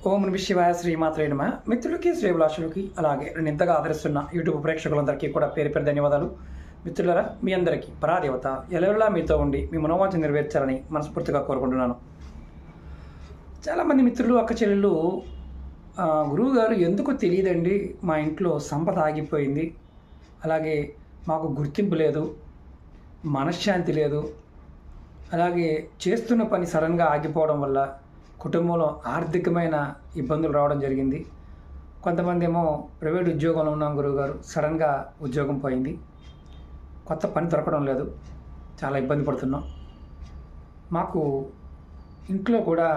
ఓం నమః శివాయ శ్రీమాత్రే నమః. మిత్రులకి శ్రేభిలాషులకి అలాగే నేను ఇంతగా ఆదరిస్తున్న యూట్యూబ్ ప్రేక్షకులందరికీ కూడా పేరు పేరు ధన్యవాదాలు. మిత్రులరా, మీ అందరికీ పరాదేవత ఎల్లవెల్లా మీతో ఉండి మీ మనోవాంఛ నెరవేర్చాలని మనస్ఫూర్తిగా కోరుకుంటున్నాను. చాలామంది మిత్రులు అక్క చెల్లెళ్ళు గురువు గారు ఎందుకో తెలియదండి, మా ఇంట్లో సంపద ఆగిపోయింది, అలాగే మాకు గుర్తింపు లేదు, మనశ్శాంతి లేదు, అలాగే చేస్తున్న పని సడన్గా ఆగిపోవడం వల్ల కుటుంబంలో ఆర్థికమైన ఇబ్బందులు రావడం జరిగింది. కొంతమంది ఏమో ప్రైవేట్ ఉద్యోగంలో ఉన్నాం గురువుగారు, సడన్గా ఉద్యోగం పోయింది, కొత్త పని దొరకడం లేదు, చాలా ఇబ్బంది పడుతున్నాం, మాకు ఇంట్లో కూడా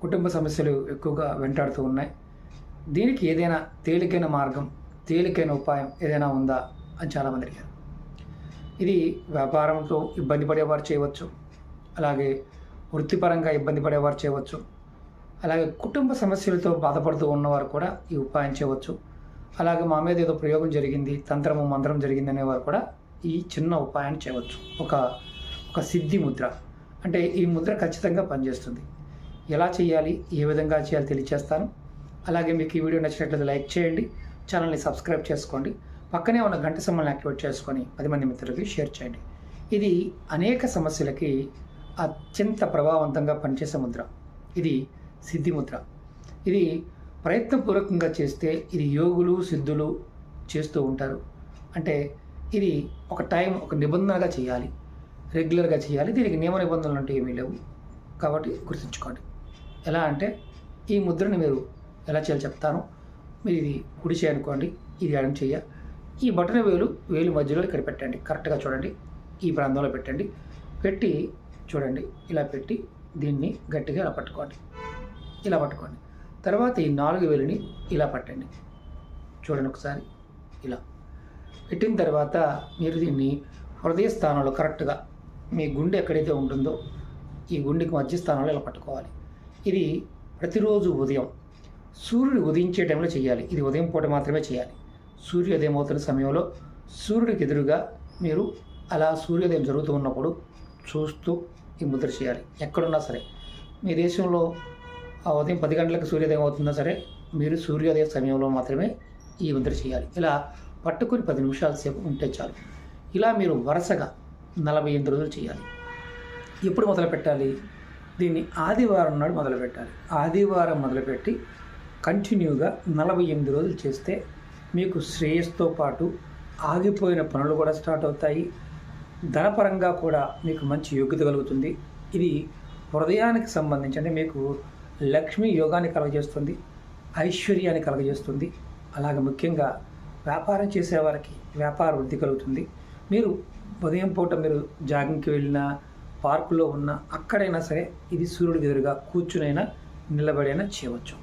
కుటుంబ సమస్యలు ఎక్కువగా వెంటాడుతూ ఉన్నాయి, దీనికి ఏదైనా తేలికైన మార్గం, తేలికైన ఉపాయం ఏదైనా ఉందా అని చాలామంది అడిగారు. ఇది వ్యాపారంతో ఇబ్బంది పడేవారు చేయవచ్చు, అలాగే వృత్తిపరంగా ఇబ్బంది పడేవారు చేయవచ్చు, అలాగే కుటుంబ సమస్యలతో బాధపడుతూ ఉన్నవారు కూడా ఈ ఉపాయం చేయవచ్చు, అలాగే మా మీద ఏదో ప్రయోగం జరిగింది, తంత్రము మంత్రం జరిగింది అనేవారు కూడా ఈ చిన్న ఉపాయాన్ని చేయవచ్చు. ఒక సిద్ధి ముద్ర, అంటే ఈ ముద్ర ఖచ్చితంగా పనిచేస్తుంది. ఎలా చేయాలి, ఏ విధంగా చేయాలి తెలియజేస్తాను. అలాగే మీకు ఈ వీడియో నచ్చినట్లయితే లైక్ చేయండి, ఛానల్ని సబ్స్క్రైబ్ చేసుకోండి, పక్కనే ఉన్న గంట సింబల్ని యాక్టివేట్ చేసుకొని 10 మంది మిత్రులకి షేర్ చేయండి. ఇది అనేక సమస్యలకి అత్యంత ప్రభావవంతంగా పనిచేసే ముద్ర. ఇది సిద్ధి ముద్ర. ఇది ప్రయత్నపూర్వకంగా చేస్తే ఇది యోగులు సిద్ధులు చేస్తూ ఉంటారు. అంటే ఇది ఒక టైం, ఒక నిబంధనగా చేయాలి, రెగ్యులర్గా చేయాలి. దీనికి నియమ నిబంధనలు అంటే ఏమీ లేవు, కాబట్టి గుర్తుంచుకోండి. ఎలా అంటే ఈ ముద్రని మీరు ఎలా చేయాలో చెప్తాను. మీరు ఇది కుడి చేయి అనుకోండి, ఇది ఎడమ చెయ్య. ఈ బటన్ వేలు మధ్యలో ఇక్కడ పెట్టండి, కరెక్ట్గా చూడండి, ఈ ప్రాంతంలో పెట్టండి. పెట్టి చూడండి, ఇలా పెట్టి దీన్ని గట్టిగా ఇలా పట్టుకోండి, ఇలా పట్టుకోండి. తర్వాత ఈ 4 వేలుని ఇలా పట్టండి, చూడండి ఒకసారి. ఇలా పెట్టిన తర్వాత మీరు దీన్ని హృదయ స్థానంలో కరెక్ట్గా మీ గుండె ఎక్కడైతే ఉంటుందో ఈ గుండెకి మధ్య స్థానంలో ఇలా పట్టుకోవాలి. ఇది ప్రతిరోజు ఉదయం సూర్యుడు ఉదయించే టైంలో చేయాలి. ఇది ఉదయం పూట మాత్రమే చేయాలి. సూర్యోదయం అవుతున్న సమయంలో సూర్యుడికి ఎదురుగా మీరు అలా సూర్యోదయం జరుగుతూ ఉన్నప్పుడు చూస్తూ ఈ ముద్ర చేయాలి. ఎక్కడున్నా సరే, మీ దేశంలో ఆ ఉదయం 10 గంటలకు సూర్యోదయం అవుతున్నా సరే, మీరు సూర్యోదయ సమయంలో మాత్రమే ఈ ముద్ర చేయాలి. ఇలా పట్టుకుని 10 నిమిషాల సేపు ఉంటే చాలు. ఇలా మీరు వరుసగా 48 రోజులు చేయాలి. ఎప్పుడు మొదలు పెట్టాలి? దీన్ని ఆదివారం నాడు మొదలు పెట్టాలి. ఆదివారం మొదలుపెట్టి కంటిన్యూగా 48 రోజులు చేస్తే మీకు శ్రేయస్తో పాటు ఆగిపోయిన పనులు కూడా స్టార్ట్ అవుతాయి, ధనపరంగా కూడా మీకు మంచి యోగ్యత కలుగుతుంది. ఇది హృదయానికి సంబంధించి, అంటే మీకు లక్ష్మీ యోగాన్ని కలగజేస్తుంది, ఐశ్వర్యాన్ని కలగజేస్తుంది. అలాగే ముఖ్యంగా వ్యాపారం చేసేవారికి వ్యాపార వృద్ధి కలుగుతుంది. మీరు ఉదయం పూట మీరు జాగింగ్కి వెళ్ళినా, పార్కులో ఉన్నా, అక్కడైనా సరే ఇది సూర్యుడికి ఎదురుగా కూర్చునైనా నిలబడైనా చేయవచ్చు.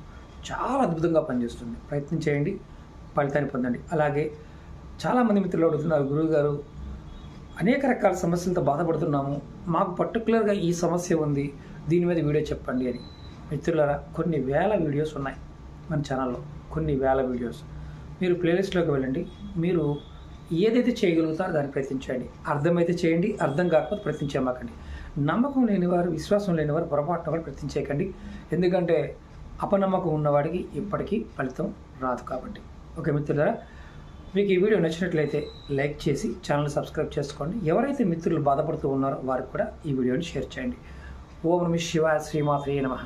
చాలా అద్భుతంగా పనిచేస్తుంది. ప్రయత్నం చేయండి, ఫలితాన్ని పొందండి. అలాగే చాలామంది మిత్రులు అడుగుతున్నారు, గురువుగారు అనేక రకాల సమస్యలతో బాధపడుతున్నాము, మాకు పర్టికులర్గా ఈ సమస్య ఉంది, దీని మీద వీడియో చెప్పండి అని. మిత్రులారా, కొన్ని వేల వీడియోస్ ఉన్నాయి మన ఛానల్లో, కొన్ని వేల వీడియోస్. మీరు ప్లేలిస్ట్లోకి వెళ్ళండి, మీరు ఏదైతే చేయగలుగుతారో దాన్ని ప్రయత్నించండి. అర్థమైతే చేయండి, అర్థం కాకపోతే ప్రయత్నించమాకండి. నమ్మకం లేనివారు, విశ్వాసం లేనివారు పొరపాటున కూడా ప్రయత్నించకండి. ఎందుకంటే అపనమ్మకం ఉన్నవాడికి ఇప్పటికీ ఫలితం రాదు కాబట్టి. ఓకే మిత్రులారా, మీకు ఈ వీడియో నచ్చినట్లయితే లైక్ చేసి ఛానల్ సబ్స్క్రైబ్ చేసుకోండి. ఎవరైతే మిత్రులు బాధపడుతూ ఉన్నారో వారికి కూడా ఈ వీడియోని షేర్ చేయండి. ఓం నమః శివాయ శ్రీమాత్రే నమః.